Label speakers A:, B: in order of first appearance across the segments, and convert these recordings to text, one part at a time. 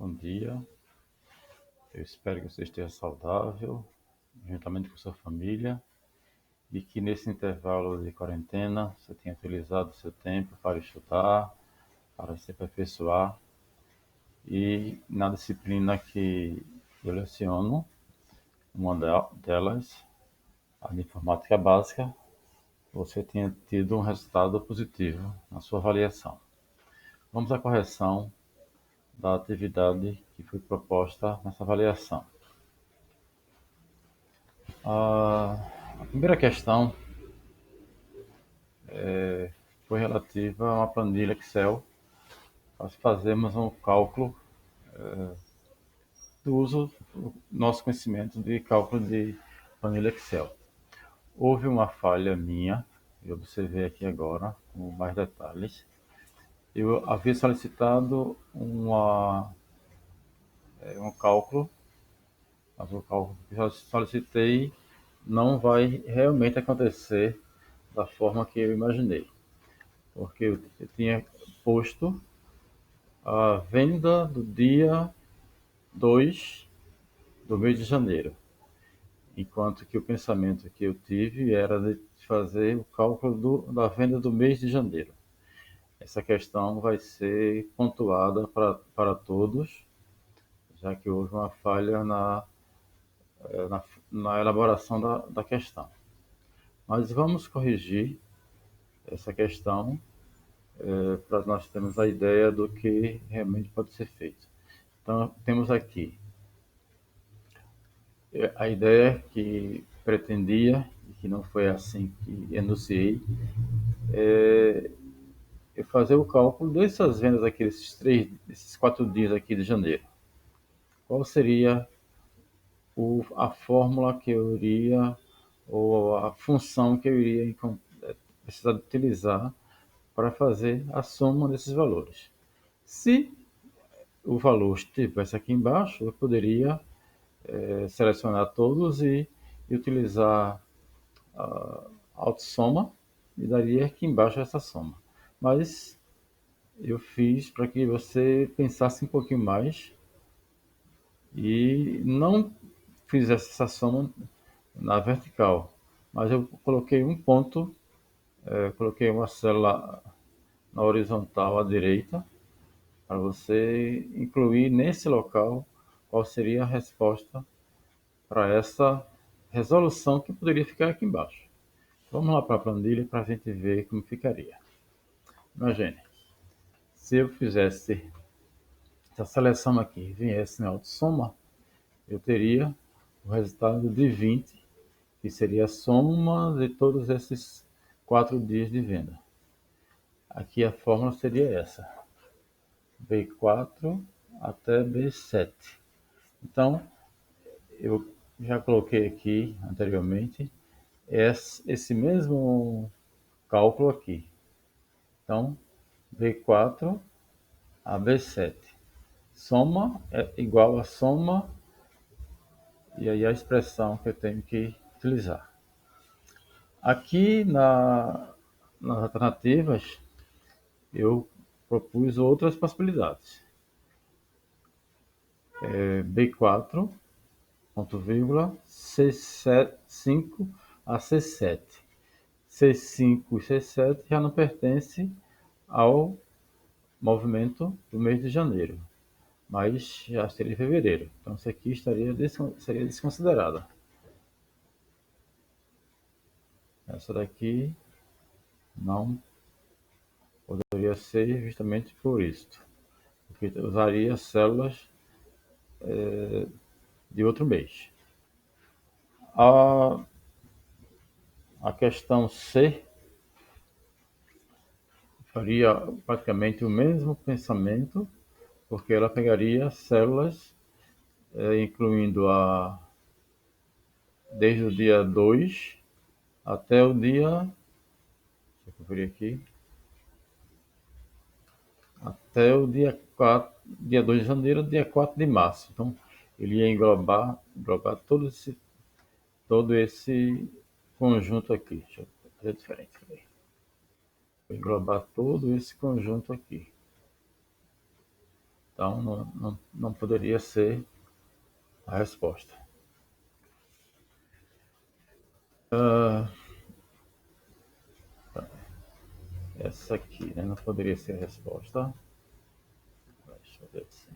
A: Bom dia, eu espero que você esteja saudável, juntamente com sua família, e que nesse intervalo de quarentena você tenha utilizado o seu tempo para estudar, para se aperfeiçoar, e na disciplina que eu leciono, uma delas, a de informática básica, você tenha tido um resultado positivo na sua avaliação. Vamos à correção da atividade que foi proposta nessa avaliação. A primeira questão foi relativa a uma planilha Excel. Nós fazemos um cálculo do uso do nosso conhecimento de cálculo de planilha Excel. Houve uma falha minha, eu observei aqui agora com mais detalhes. Eu havia solicitado um cálculo, mas o cálculo que eu solicitei não vai realmente acontecer da forma que eu imaginei, porque eu tinha posto a venda do dia 2 do mês de janeiro, enquanto que o pensamento que eu tive era de fazer o cálculo da venda do mês de janeiro. Essa questão vai ser pontuada para todos, já que houve uma falha na elaboração da questão. Mas vamos corrigir essa questão para nós termos a ideia do que realmente pode ser feito. Então, temos aqui a ideia que pretendia, e que não foi assim que enunciei, é fazer o cálculo dessas vendas aqui, desses 4 dias aqui de janeiro. Qual seria a fórmula que eu iria, ou a função que eu iria precisar utilizar para fazer a soma desses valores? Se o valor estivesse aqui embaixo, eu poderia selecionar todos e utilizar a autossoma e daria aqui embaixo essa soma. Mas eu fiz para que você pensasse um pouquinho mais e não fizesse essa soma na vertical, mas eu coloquei um ponto, coloquei uma célula na horizontal à direita para você incluir nesse local qual seria a resposta para essa resolução que poderia ficar aqui embaixo. Vamos lá para a planilha para a gente ver como ficaria. Imagine, se eu fizesse essa seleção aqui, viesse na autossoma, eu teria o resultado de 20, que seria a soma de todos esses 4 dias de venda. Aqui a fórmula seria essa, B4 até B7. Então, eu já coloquei aqui anteriormente esse mesmo cálculo aqui. Então, B4 a B7. Soma é igual a soma, e aí a expressão que eu tenho que utilizar. Aqui nas alternativas, eu propus outras possibilidades. B4, ponto vírgula, C5 a C7. C5 e C7 já não pertencem ao movimento do mês de janeiro, mas já seria fevereiro. Então, isso aqui seria desconsiderada. Essa daqui não poderia ser justamente por isso, porque usaria células de outro mês. A questão C faria praticamente o mesmo pensamento, porque ela pegaria células, incluindo desde o dia 2 até o dia, deixa eu conferir aqui, até o dia 4, dia 2 de janeiro, dia 4 de março. Então, ele ia englobar todo esse conjunto aqui. Deixa eu fazer diferente. Vou englobar todo esse conjunto aqui. Então, não poderia ser a resposta. Ah, essa aqui, né? Não poderia ser a resposta. Deixa eu ver assim.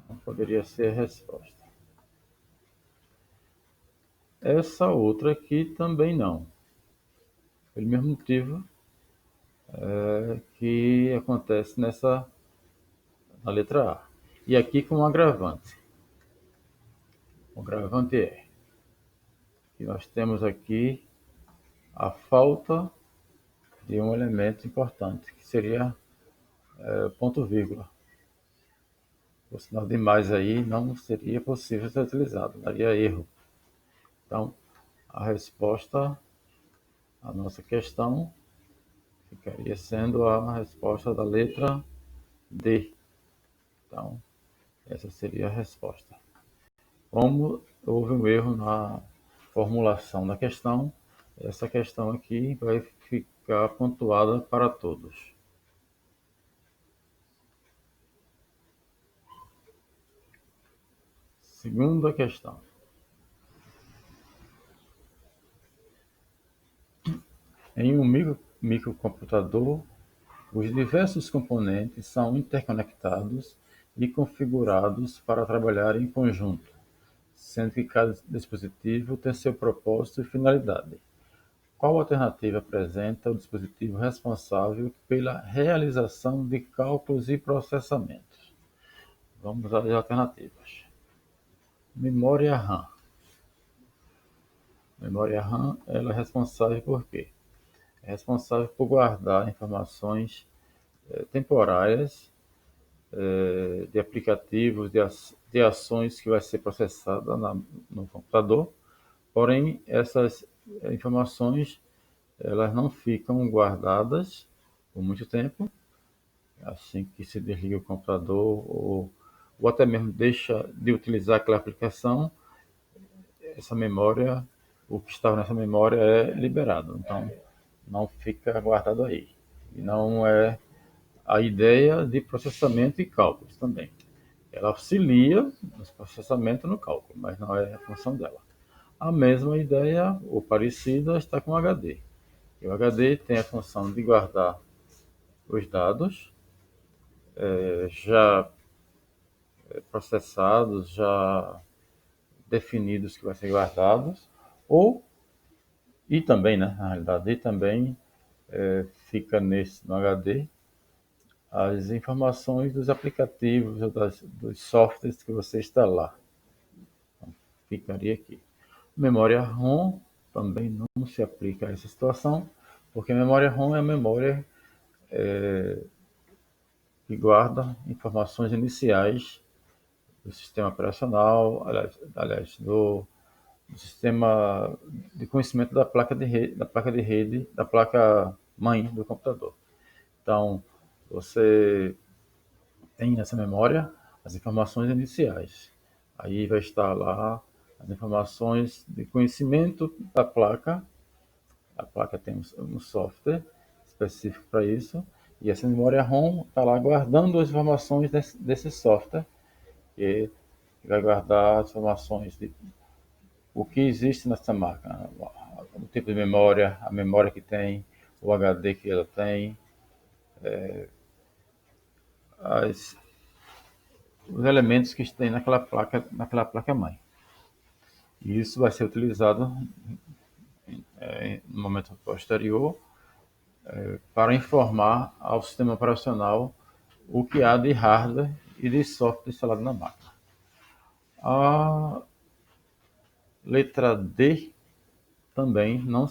A: Não poderia ser a resposta. Essa outra aqui também não. Pelo mesmo motivo que acontece na letra A. E aqui com um agravante. O agravante é que nós temos aqui a falta de um elemento importante, que seria ponto vírgula. O sinal de mais aí não seria possível ser utilizado, daria erro. Então, a resposta à nossa questão ficaria sendo a resposta da letra D. Então, essa seria a resposta. Como houve um erro na formulação da questão, essa questão aqui vai ficar pontuada para todos. Segunda questão. Em um microcomputador, os diversos componentes são interconectados e configurados para trabalhar em conjunto, sendo que cada dispositivo tem seu propósito e finalidade. Qual alternativa apresenta o dispositivo responsável pela realização de cálculos e processamentos? Vamos às alternativas. Memória RAM. Memória RAM, ela é responsável por quê? É responsável por guardar informações temporárias de aplicativos, de ações que vai ser processada no computador. Porém, essas informações elas não ficam guardadas por muito tempo, assim que se desliga o computador ou até mesmo deixa de utilizar aquela aplicação, essa memória, o que estava nessa memória é liberado. Então, não fica guardado aí. E não é a ideia de processamento e cálculos também. Ela auxilia no processamento e no cálculo, mas não é a função dela. A mesma ideia, ou parecida, está com o HD. E o HD tem a função de guardar os dados já processados, já definidos que vai ser guardados, ou e também, né, na realidade, e também fica no HD as informações dos aplicativos ou dos softwares que você instalar. Então, ficaria aqui. Memória ROM também não se aplica a essa situação, porque a memória ROM é a memória que guarda informações iniciais do sistema operacional, aliás do sistema de conhecimento da placa mãe do computador. Então, você tem nessa memória as informações iniciais. Aí vai estar lá as informações de conhecimento da placa. A placa tem um software específico para isso. E essa memória ROM está lá guardando as informações desse software, que vai guardar as informações de o que existe nessa máquina, o tipo de memória, a memória que tem, o HD que ela tem, as, os elementos que tem naquela placa mãe. E isso vai ser utilizado no momento posterior para informar ao sistema operacional o que há de hardware e de software instalado na máquina. A letra D também não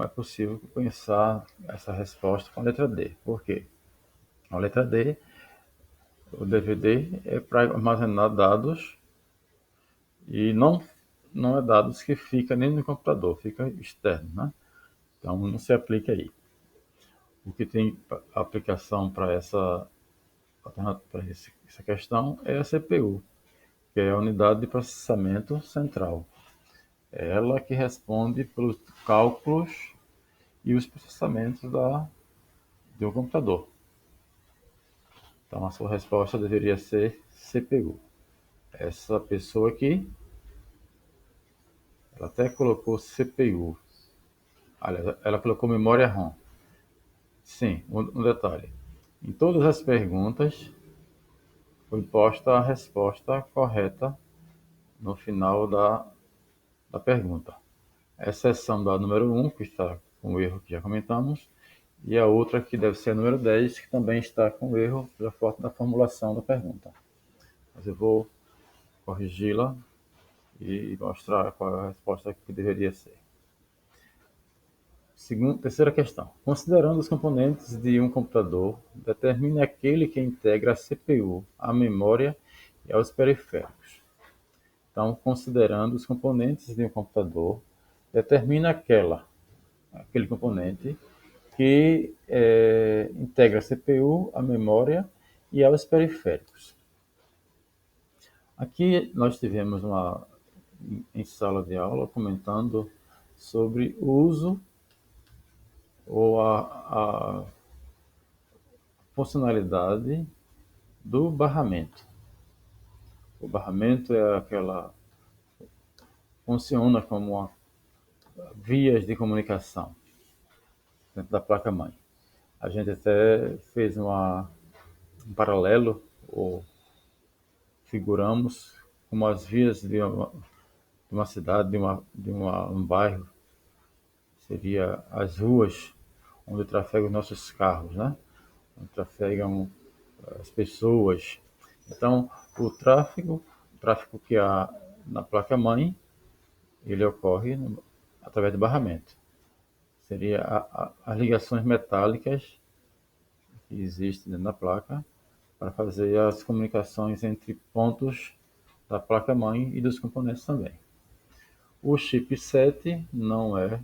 A: é possível pensar essa resposta com a letra D. Por quê? A letra D, o DVD é para armazenar dados e não é dados que fica nem no computador, fica externo, né? Então não se aplica aí. O que tem aplicação para essa questão é a CPU, que é a unidade de processamento central. É ela que responde pelos cálculos e os processamentos do computador. Então a sua resposta deveria ser CPU. Essa pessoa aqui, ela até colocou CPU. Aliás, ela colocou memória RAM. Sim, um detalhe. Em todas as perguntas foi posta a resposta correta no final da pergunta. Exceção da número 1, que está com o erro que já comentamos, e a outra que deve ser a número 10, que também está com o erro pela falta da formulação da pergunta. Mas eu vou corrigi-la e mostrar qual é a resposta que deveria ser. Terceira questão. Considerando os componentes de um computador, determine aquele que integra a CPU, a memória e aos periféricos. Então, considerando os componentes de um computador, determina aquele componente que integra a CPU, a memória e aos periféricos. Aqui nós tivemos em sala de aula comentando sobre o uso ou a funcionalidade do barramento. O barramento funciona como vias de comunicação dentro da placa-mãe. A gente até fez um paralelo, ou figuramos como as vias de uma cidade, um bairro, seria as ruas onde trafegam nossos carros, né? Onde trafegam as pessoas. Então, o tráfego que há na placa-mãe, ele ocorre através do barramento. Seria as ligações metálicas que existem dentro da placa para fazer as comunicações entre pontos da placa-mãe e dos componentes também. O chipset não é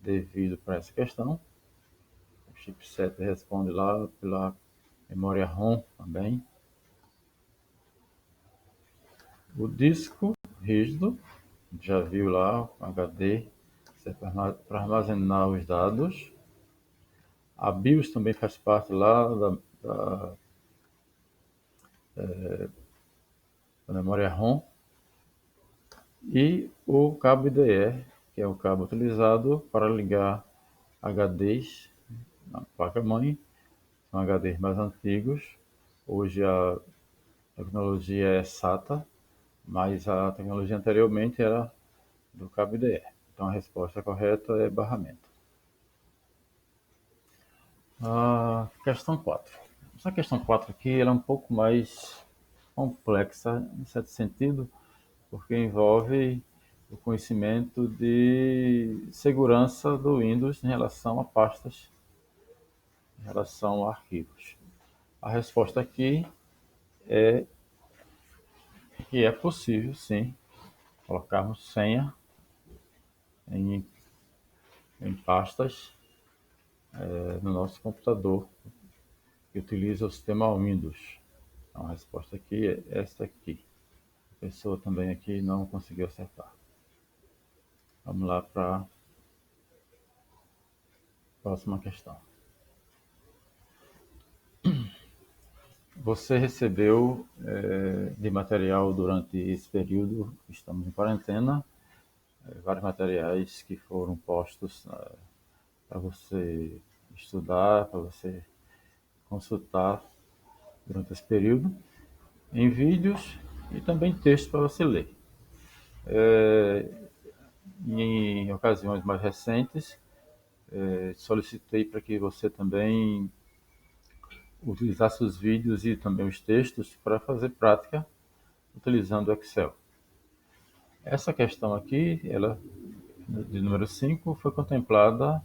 A: devido para essa questão. O chipset responde lá pela memória ROM também. O disco rígido, já viu lá, o HD, para armazenar os dados. A BIOS também faz parte lá da memória ROM. E o cabo IDE, que é o cabo utilizado para ligar HDs na placa-mãe. São HDs mais antigos. Hoje a tecnologia é SATA, mas a tecnologia anteriormente era do cabo IDE. Então a resposta correta é barramento. A questão 4. Essa questão 4 aqui ela é um pouco mais complexa, em certo sentido, porque envolve o conhecimento de segurança do Windows em relação a pastas, em relação a arquivos. A resposta aqui é que é possível, sim, colocarmos senha em pastas no nosso computador que utiliza o sistema Windows. Então, a resposta aqui é esta aqui. A pessoa também aqui não conseguiu acertar. Vamos lá para a próxima questão. Você recebeu de material durante esse período, estamos em quarentena, vários materiais que foram postos para você estudar, para você consultar durante esse período, em vídeos e também texto para você ler. Em ocasiões mais recentes, solicitei para que você também utilizasse os vídeos e também os textos para fazer prática utilizando o Excel. Essa questão aqui, ela de número 5, foi contemplada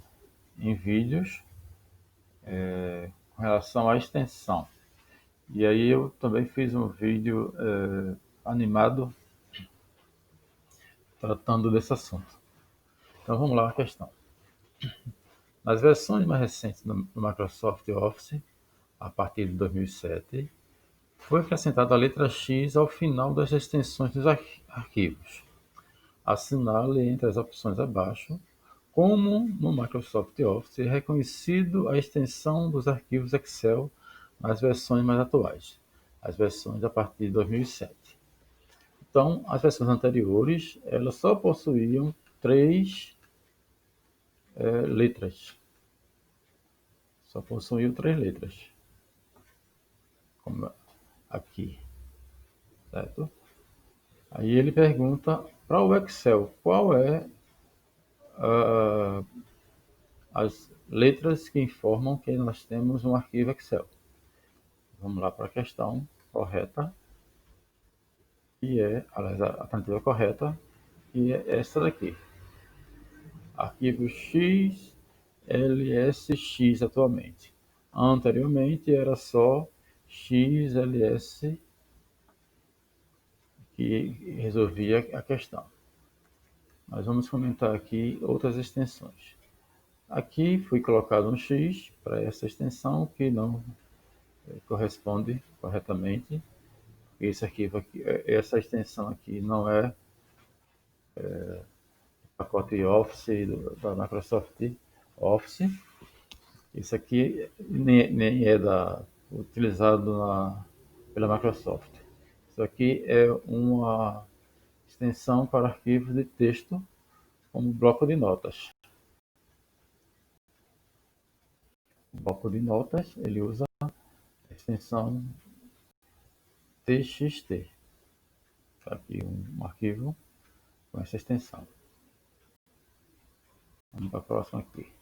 A: em vídeos com relação à extensão. E aí eu também fiz um vídeo animado tratando desse assunto. Então vamos lá à questão. Nas versões mais recentes do Microsoft Office, a partir de 2007, foi acrescentada a letra X ao final das extensões dos arquivos. Assinale entre as opções abaixo como no Microsoft Office é reconhecido a extensão dos arquivos Excel nas versões mais atuais, as versões a partir de 2007. Então, as versões anteriores, elas só possuíam três letras. Só possuíam três letras. Como aqui, certo? Aí ele pergunta para o Excel qual é as letras que informam que nós temos um arquivo Excel. Vamos lá para a questão correta, que é, aliás, a alternativa correta, que é essa daqui. Arquivo XLSX atualmente. Anteriormente era só XLS que resolvia a questão. Nós vamos comentar aqui outras extensões. Aqui foi colocado um X para essa extensão que não corresponde corretamente. Esse arquivo aqui, essa extensão aqui não é pacote Office da Microsoft Office. Isso aqui nem é utilizado pela Microsoft. Isso aqui é uma extensão para arquivos de texto como bloco de notas. O bloco de notas ele usa a extensão TXT. Aqui um arquivo com essa extensão. Vamos para a próxima aqui.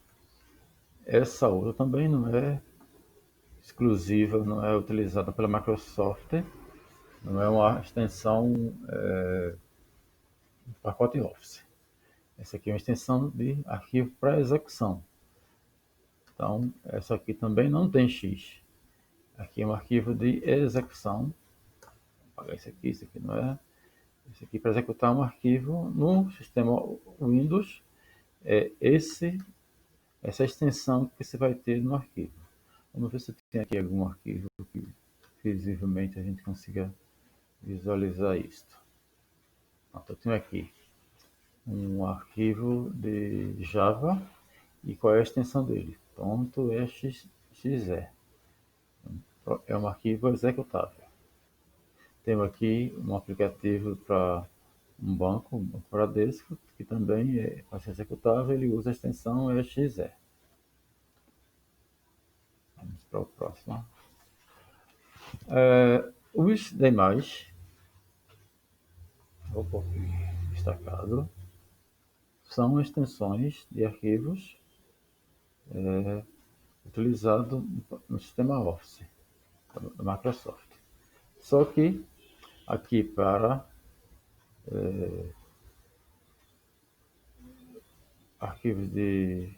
A: Essa outra também não é exclusiva, não é utilizada pela Microsoft, não é uma extensão do pacote Office. Essa aqui é uma extensão de arquivo para execução. Então, essa aqui também não tem X. Aqui é um arquivo de execução. Vou apagar isso aqui não é. Esse aqui para executar um arquivo no sistema Windows. É essa extensão que você vai ter no arquivo. Vamos ver se tem aqui algum arquivo que visivelmente a gente consiga visualizar isto. Eu tenho aqui um arquivo de Java e qual é a extensão dele? .exe. É um arquivo executável. Temos aqui um aplicativo para um banco, um banco Bradesco, que também é para ser executável, ele usa a extensão exe. Vamos para o próximo. Os demais, vou pôr aqui destacado, são extensões de arquivos utilizados no sistema Office da Microsoft. Só que aqui para arquivos de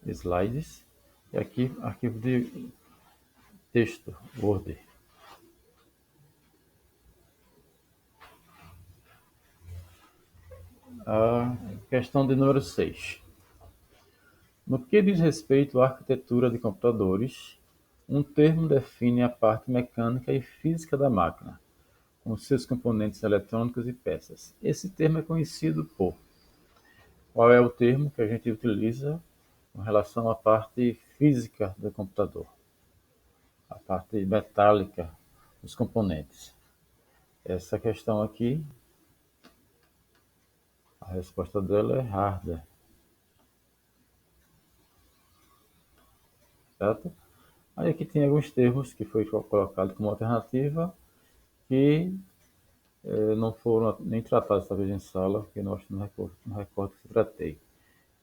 A: slides e aqui arquivo de texto, Word. A questão de número 6. No que diz respeito à arquitetura de computadores, um termo define a parte mecânica e física da máquina, com seus componentes eletrônicos e peças. Esse termo é conhecido por... Qual é o termo que a gente utiliza com relação à parte física do computador? A parte metálica dos componentes. Essa questão aqui, a resposta dela é hardware. Certo? Aí aqui tem alguns termos que foi colocado como alternativa que não foram nem tratados talvez em sala, porque não recordo que tratei.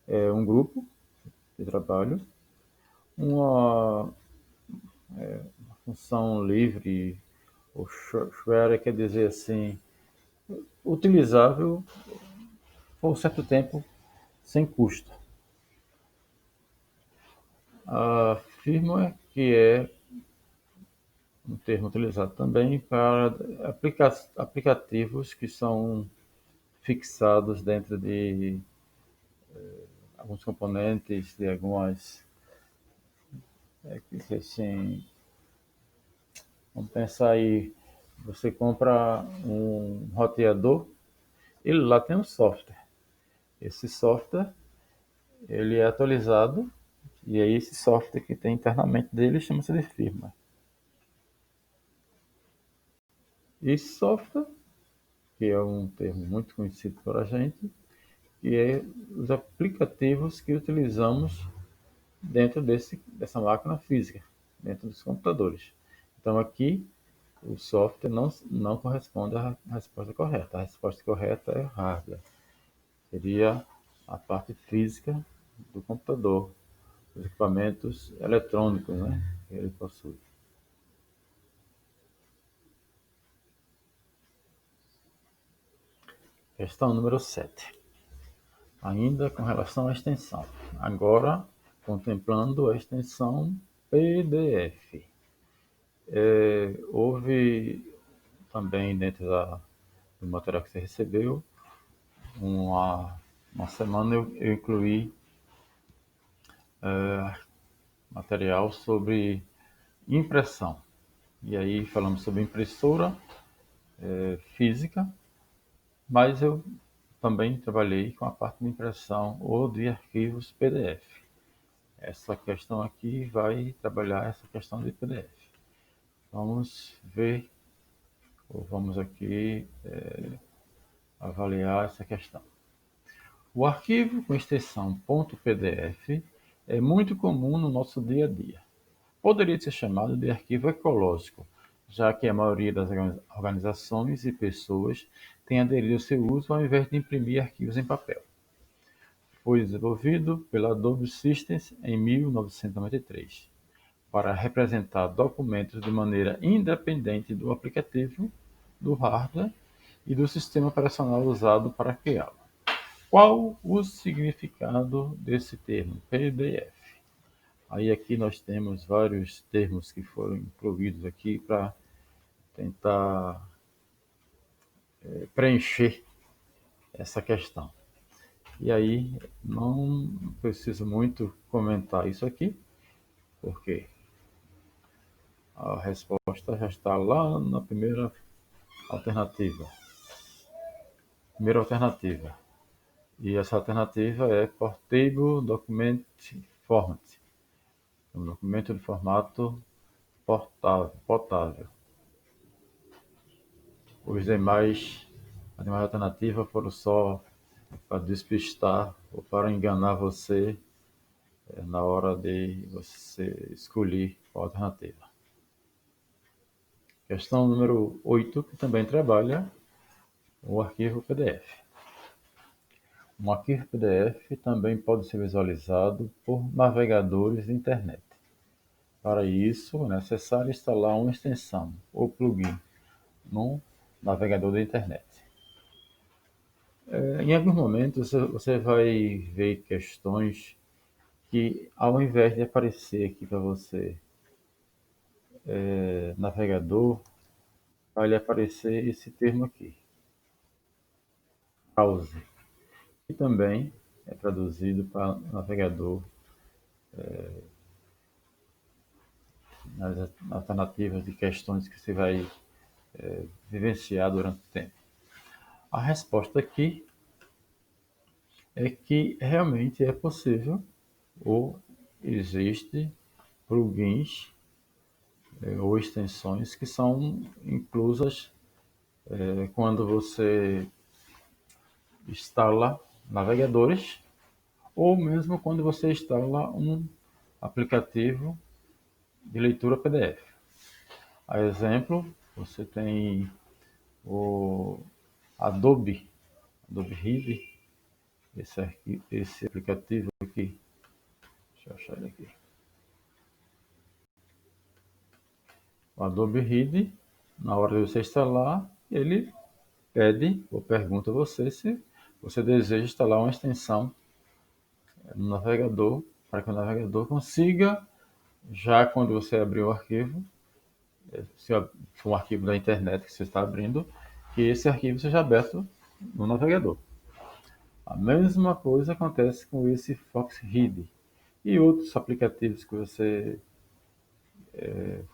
A: É um grupo de trabalho, uma função livre, ou share quer dizer assim, utilizável por um certo tempo sem custo. A firmware, que é um termo utilizado também para aplicativos que são fixados dentro de alguns componentes, de algumas... assim, vamos pensar aí, você compra um roteador, ele lá tem um software. Esse software ele é atualizado E aí esse software que tem internamente dele chama-se de firmware. Esse software, que é um termo muito conhecido por a gente, que é os aplicativos que utilizamos dentro dessa máquina física, dentro dos computadores. Então aqui o software não corresponde à resposta correta. A resposta correta é hardware. Seria a parte física do computador, os equipamentos eletrônicos, né, que ele possui. Questão número 7. Ainda com relação à extensão. Agora, contemplando a extensão PDF. Houve também dentro do material que você recebeu, uma semana eu incluí material sobre impressão. E aí falamos sobre impressora física, mas eu também trabalhei com a parte de impressão ou de arquivos PDF. Essa questão aqui vai trabalhar essa questão de PDF. Vamos ver, ou vamos aqui avaliar essa questão. O arquivo com extensão .pdf é muito comum no nosso dia a dia. Poderia ser chamado de arquivo ecológico, já que a maioria das organizações e pessoas tem aderido ao seu uso ao invés de imprimir arquivos em papel. Foi desenvolvido pela Adobe Systems em 1993 para representar documentos de maneira independente do aplicativo, do hardware e do sistema operacional usado para criá-lo. Qual o significado desse termo, PDF? Aí aqui nós temos vários termos que foram incluídos aqui para tentar preencher essa questão. E aí não preciso muito comentar isso aqui, porque a resposta já está lá na alternativa. Primeira alternativa. E essa alternativa é Portable Document Format. Um documento de formato portável. As demais alternativas foram só para despistar ou para enganar você na hora de você escolher a alternativa. Questão número 8, que também trabalha o arquivo PDF. Um arquivo PDF também pode ser visualizado por navegadores de internet. Para isso, é necessário instalar uma extensão ou plugin no navegador da internet. Em alguns momentos você vai ver questões que, ao invés de aparecer aqui para você navegador, vai lhe aparecer esse termo aqui, browser, que também é traduzido para navegador nas alternativas de questões que você vai vivenciar durante o tempo. A resposta aqui é que realmente é possível ou existe plugins ou extensões que são inclusas quando você instala navegadores ou mesmo quando você instala um aplicativo de leitura PDF. A exemplo, você tem o Adobe Reader, esse aplicativo aqui. Deixa eu achar ele aqui. O Adobe Reader, na hora de você instalar, ele pede ou pergunta a você se você deseja instalar uma extensão no navegador, para que o navegador consiga, já quando você abrir o arquivo, se for um arquivo da internet que você está abrindo, que esse arquivo seja aberto no navegador. A mesma coisa acontece com esse Foxread e outros aplicativos que você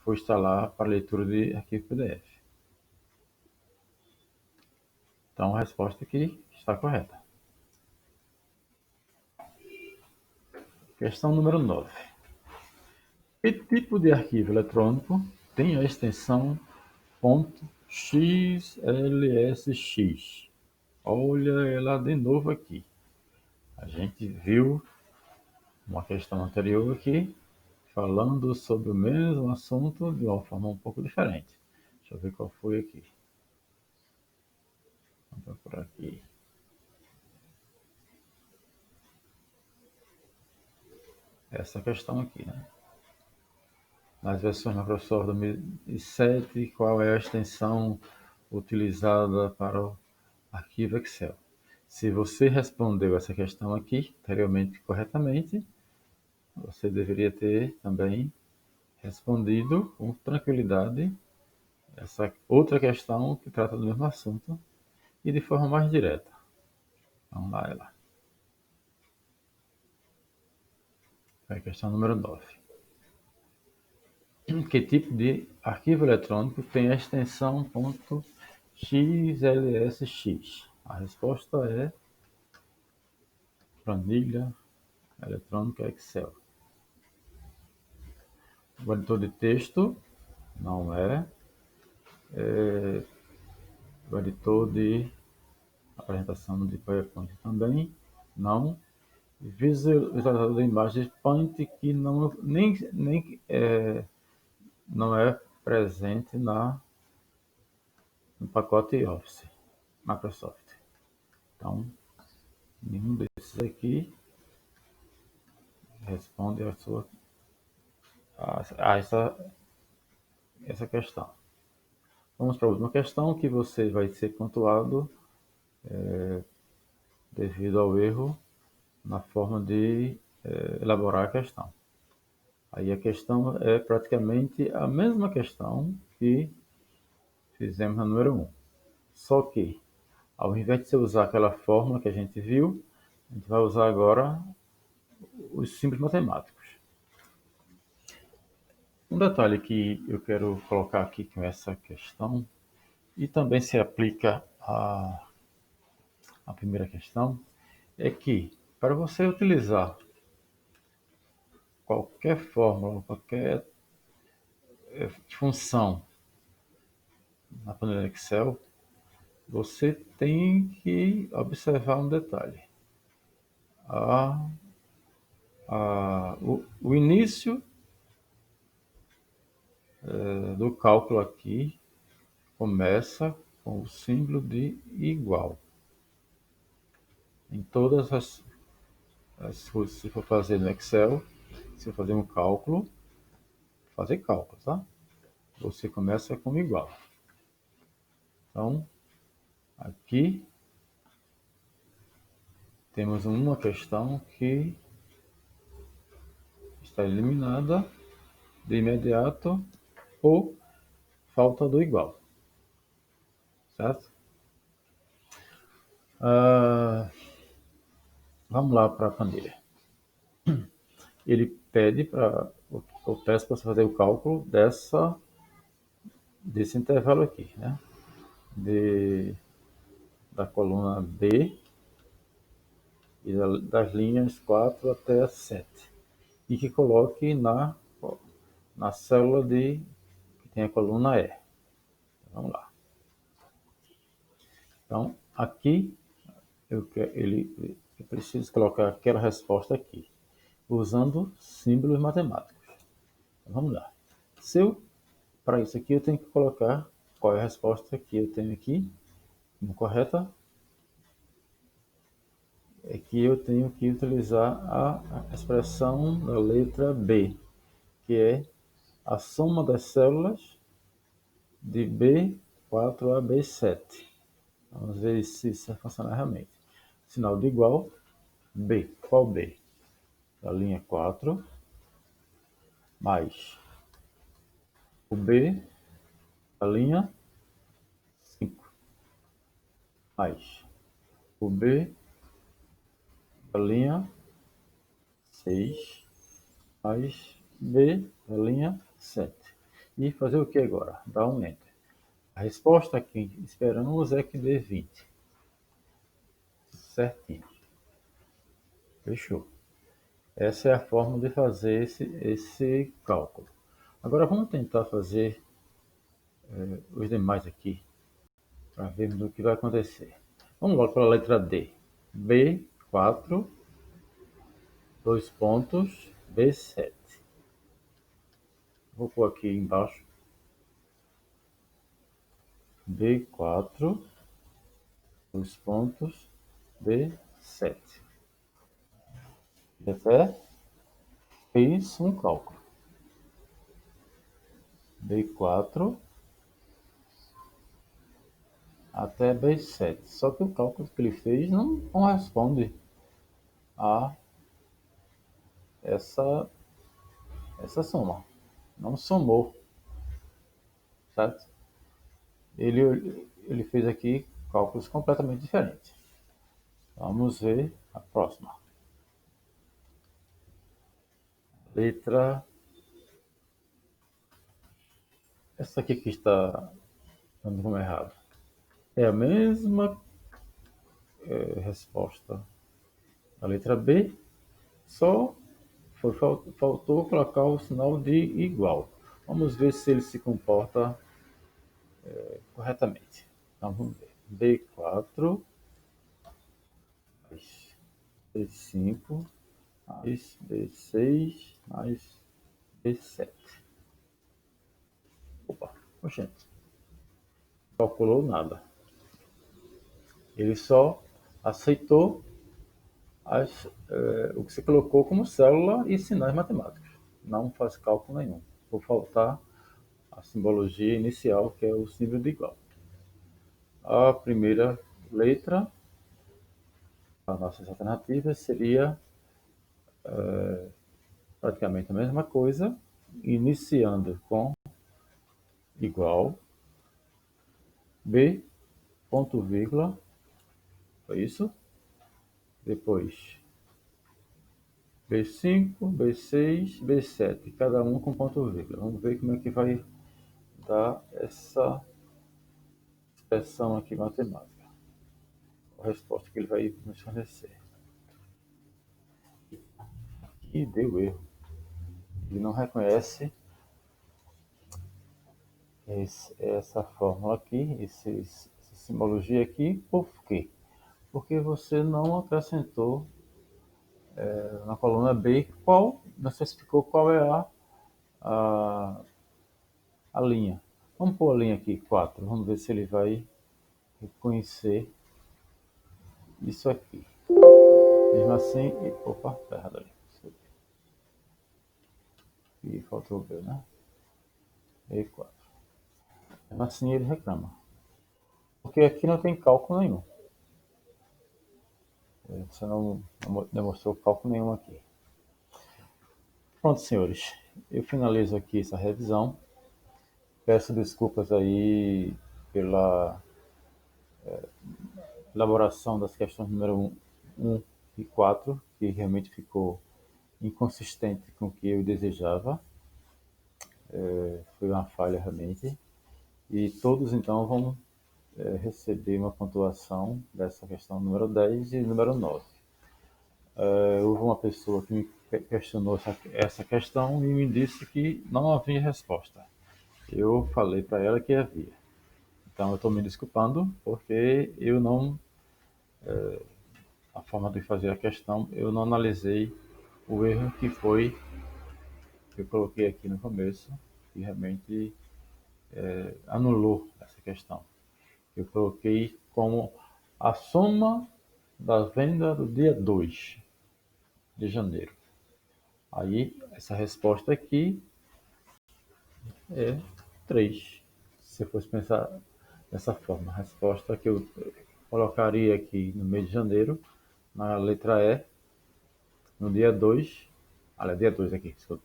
A: for instalar para leitura de arquivo PDF. Então a resposta aqui está correta. Questão número 9. Que tipo de arquivo eletrônico tem a extensão .xlsx? Olha ela de novo aqui. A gente viu uma questão anterior aqui, falando sobre o mesmo assunto de uma forma um pouco diferente. Deixa eu ver qual foi aqui. Vamos por aqui. Essa questão aqui, né? Nas versões Microsoft 2007, qual é a extensão utilizada para o arquivo Excel? Se você respondeu essa questão aqui anteriormente corretamente, você deveria ter também respondido com tranquilidade essa outra questão que trata do mesmo assunto e de forma mais direta. Vamos lá, ela. É a questão número 9. Que tipo de arquivo eletrônico tem a extensão .xlsx? A resposta é planilha eletrônica Excel. O editor de texto não é. O editor de apresentação de PowerPoint também não. Visualizador de imagens Paint que não é presente no pacote Office Microsoft. Então, nenhum desses aqui responde a essa questão. Vamos para a última questão, que você vai ser pontuado devido ao erro na forma de elaborar a questão. Aí a questão é praticamente a mesma questão que fizemos na número 1. Só que, ao invés de você usar aquela fórmula que a gente viu, a gente vai usar agora os símbolos matemáticos. Um detalhe que eu quero colocar aqui com essa questão, e também se aplica à primeira questão, é que para você utilizar qualquer fórmula, qualquer função na planilha Excel, você tem que observar um detalhe. O início do cálculo aqui começa com o símbolo de igual. Em todas as coisas, se for fazer no Excel, se for fazer um cálculo, fazer cálculo, tá? Você começa com igual. Então, aqui temos uma questão que está eliminada de imediato por falta do igual, certo? Vamos lá para a planilha. Ele pede para eu peço para você fazer o cálculo desse intervalo aqui, né? Da coluna B e das linhas 4 até 7. E que coloque na célula que tem a coluna E. Vamos lá. Então, aqui eu preciso colocar aquela resposta aqui, usando símbolos matemáticos. Então, vamos lá. Para isso aqui eu tenho que colocar qual é a resposta que eu tenho aqui, como correta, é que eu tenho que utilizar a expressão da letra B, que é a soma das células de B4 a B7. Vamos ver se isso vai funcionar realmente. Sinal de igual, B. Qual B? A linha 4 mais o B, a linha 5, mais o B, a linha 6, mais B, a linha 7. E fazer o que agora? Dar um Enter. A resposta que esperamos é que dê 20. Certinho. Fechou. Essa é a forma de fazer esse cálculo. Agora vamos tentar fazer os demais aqui, para vermos o que vai acontecer. Vamos logo para a letra D. B4, dois pontos, B7. Vou pôr aqui embaixo. B4, dois pontos, B7. Até fiz um cálculo. B4 até B7. Só que o cálculo que ele fez não corresponde a essa soma. Não somou, certo? Ele fez aqui cálculos completamente diferentes. Vamos ver a próxima. Letra. Essa aqui que está dando como errado. É a mesma resposta da letra B, só faltou colocar o sinal de igual. Vamos ver se ele se comporta corretamente. Então vamos ver. B4 mais B5 mais B6 mais B7. Opa, gente, calculou nada. Ele só aceitou o que você colocou como célula e sinais matemáticos. Não faz cálculo nenhum, por faltar a simbologia inicial, que é o símbolo de igual. A primeira letra, as nossas alternativas, seria praticamente a mesma coisa, iniciando com igual, B, ponto vírgula, foi isso? Depois B5, B6, B7, cada um com ponto vírgula. Vamos ver como é que vai dar essa expressão aqui matemática. A resposta que ele vai nos fornecer. E deu erro. Ele não reconhece essa fórmula aqui, essa simbologia aqui. Por quê? Porque você não acrescentou na coluna B não especificou qual é a, a linha. Vamos pôr a linha aqui, 4. Vamos ver se ele vai reconhecer isso aqui. Mesmo assim, opa, tá errado ali. E faltou ver, né? E4. Mesmo assim ele reclama. Porque aqui não tem cálculo nenhum. Você não demonstrou cálculo nenhum aqui. Pronto, senhores. Eu finalizo aqui essa revisão. Peço desculpas aí pela elaboração das questões número 1 e 4, que realmente ficou inconsistente com o que eu desejava. Foi uma falha realmente. E todos então vão receber uma pontuação dessa questão número 10 e número 9. Houve uma pessoa que me questionou essa questão e me disse que não havia resposta. Eu falei para ela que havia. Então eu estou me desculpando porque eu não, a forma de fazer a questão, eu não analisei o erro que foi que eu coloquei aqui no começo e realmente anulou essa questão. Eu coloquei como a soma da venda do dia 2 de janeiro. Aí, essa resposta aqui é 3. Se eu fosse pensar dessa forma, a resposta que eu colocaria aqui no mês de janeiro, na letra E, no dia 2, olha, dia 2 aqui, desculpe.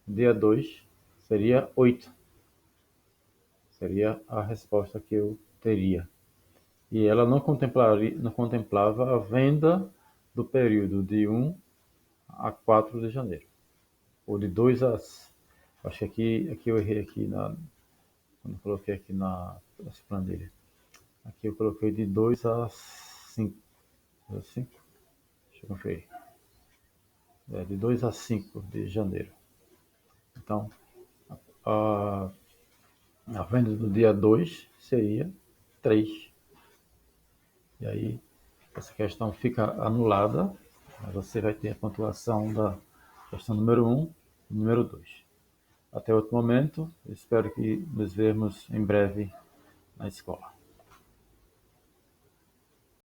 A: Dia 2 seria 8. Seria a resposta que eu teria. E ela não contemplava a venda do período de 1 a 4 de janeiro. Ou de 2 a... Acho que aqui eu errei aqui quando coloquei aqui nessa planilha. Aqui eu coloquei de 2 a 5. 5? Deixa eu conferir. de 2 a 5 de janeiro. Então, a, a venda do dia 2 seria 3. E aí, essa questão fica anulada. Você vai ter a pontuação da questão número 1 e número 2. Até outro momento, espero que nos vemos em breve na escola.